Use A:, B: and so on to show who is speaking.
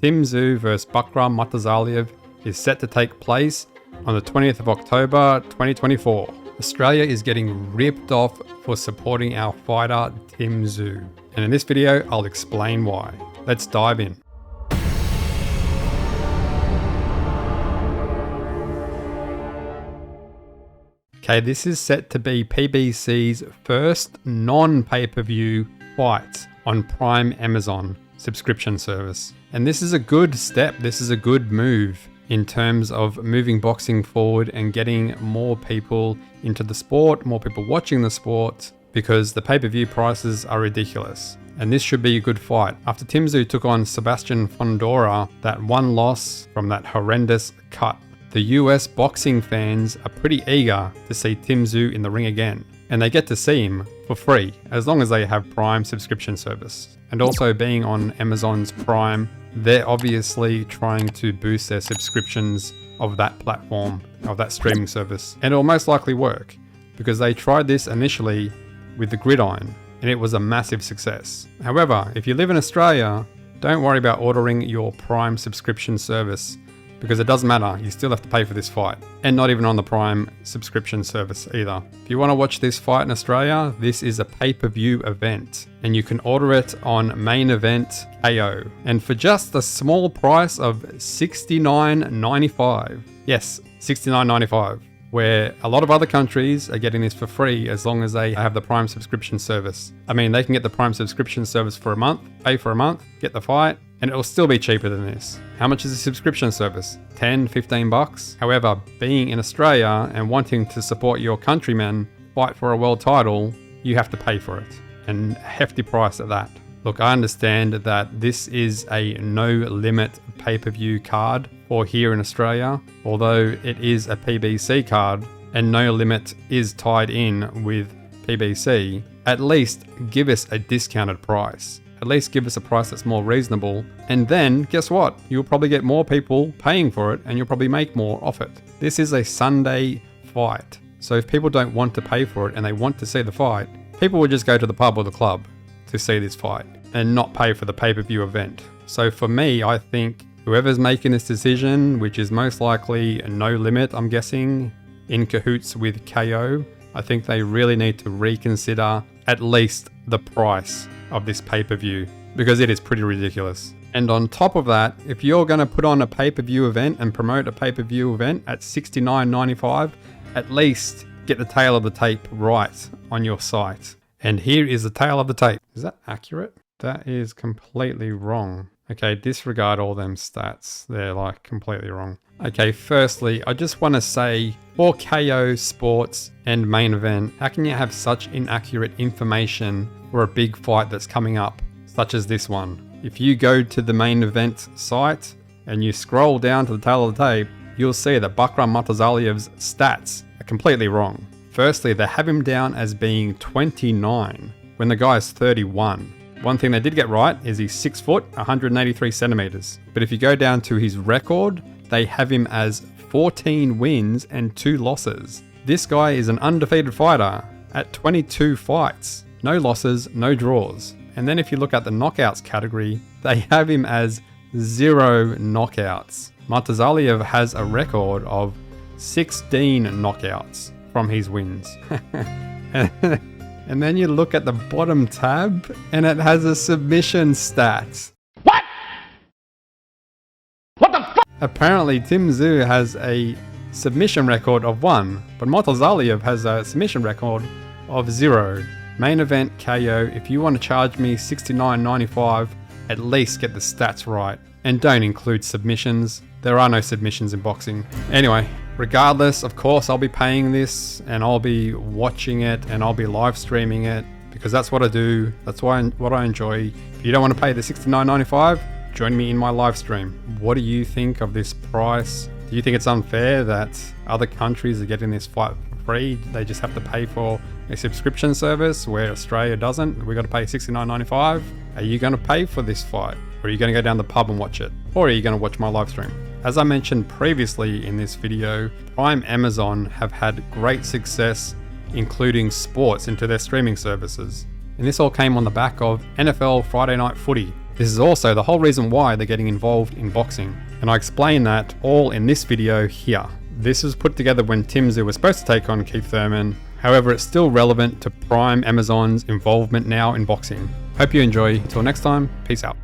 A: Tim Tszyu vs Bakram Matazaliev is set to take place on the 20th of October 2024. Australia is getting ripped off for supporting our fighter Tim Tszyu. And in this video, I'll explain why. Let's dive in. Okay, this is set to be PBC's first non-pay-per-view fight on Prime Amazon subscription service. And this is a good step, this is a good move in terms of moving boxing forward and getting more people into the sport, more people watching the sport, because the pay-per-view prices are ridiculous. And this should be a good fight. After Tim Tszyu took on Sebastian Fundora, that one loss from that horrendous cut, the US boxing fans are pretty eager to see Tim Tszyu in the ring again. And they get to see him for free, as long as they have Prime subscription service. And also being on Amazon's Prime, they're obviously trying to boost their subscriptions of that platform, of that streaming service. And it'll most likely work, because they tried this initially with the Gridiron, and it was a massive success. However, if you live in Australia, don't worry about ordering your Prime subscription service, because it doesn't matter, you still have to pay for this fight. And not even on the Prime subscription service either. If you want to watch this fight in Australia, this is a pay-per-view event. And you can order it on Main Event KO. And for just a small price of $69.95. Yes, $69.95. Where a lot of other countries are getting this for free as long as they have the Prime subscription service. I mean, they can get the Prime subscription service for a month, pay for a month, get the fight, and it'll still be cheaper than this. How much is a subscription service? 10, 15 bucks? However, being in Australia and wanting to support your countrymen fight for a world title, you have to pay for it. And a hefty price at that. Look, I understand that this is a no-limit pay-per-view card for here in Australia, although it is a PBC card and no limit is tied in with PBC. At least give us a discounted price. At least give us a price that's more reasonable. And then, guess what? You'll probably get more people paying for it and you'll probably make more off it. This is a Sunday fight. So if people don't want to pay for it and they want to see the fight, people will just go to the pub or the club to see this fight and not pay for the pay-per-view event. So for me, I think whoever's making this decision, which is most likely no limit, I'm guessing, in cahoots with KO, I think they really need to reconsider at least the price of this pay-per-view, because it is pretty ridiculous. And on top of that, if you're going to put on a pay-per-view event and promote a pay-per-view event at $69.95, at least get the tail of the tape right on your site. And here is the tail of the tape. Is that accurate? That is completely wrong. Okay, disregard all them stats. They're like completely wrong. Okay, firstly, I just want to say for KO Sports and Main Event, how can you have such inaccurate information for a big fight that's coming up, such as this one? If you go to the Main Event site and you scroll down to the tail of the tape, you'll see that Bakram Matazaliev's stats are completely wrong. Firstly, they have him down as being 29 when the guy is 31. One thing they did get right is he's 6 foot, 183 centimeters. But if you go down to his record, they have him as 14 wins and 2 losses. This guy is an undefeated fighter at 22 fights. No losses, no draws. And then if you look at the knockouts category, they have him as 0 knockouts. Matazaliev has a record of 16 knockouts from his wins. And then you look at the bottom tab and it has a submission stat.
B: What? What the fuck?
A: Apparently Tim Tszyu has a submission record of 1, but Matazaliev has a submission record of 0. Main Event KO, if you want to charge me $69.95, at least get the stats right. And don't include submissions. There are no submissions in boxing. Anyway, regardless, of course, I'll be paying this and I'll be watching it and I'll be live streaming it because that's what I do. That's what I enjoy. If you don't want to pay the $69.95, join me in my live stream. What do you think of this price? Do you think it's unfair that other countries are getting this fight for free? They just have to pay for a subscription service where Australia doesn't. We got to pay $69.95. Are you going to pay for this fight? Or are you going to go down the pub and watch it? Or are you going to watch my live stream? As I mentioned previously in this video, Prime Amazon have had great success including sports into their streaming services. And this all came on the back of NFL Friday Night Footy. This is also the whole reason why they're getting involved in boxing, and I explain that all in this video here. This was put together when Tim Tszyu was supposed to take on Keith Thurman. However, it's still relevant to Prime Amazon's involvement now in boxing. Hope you enjoy. Until next time, peace out.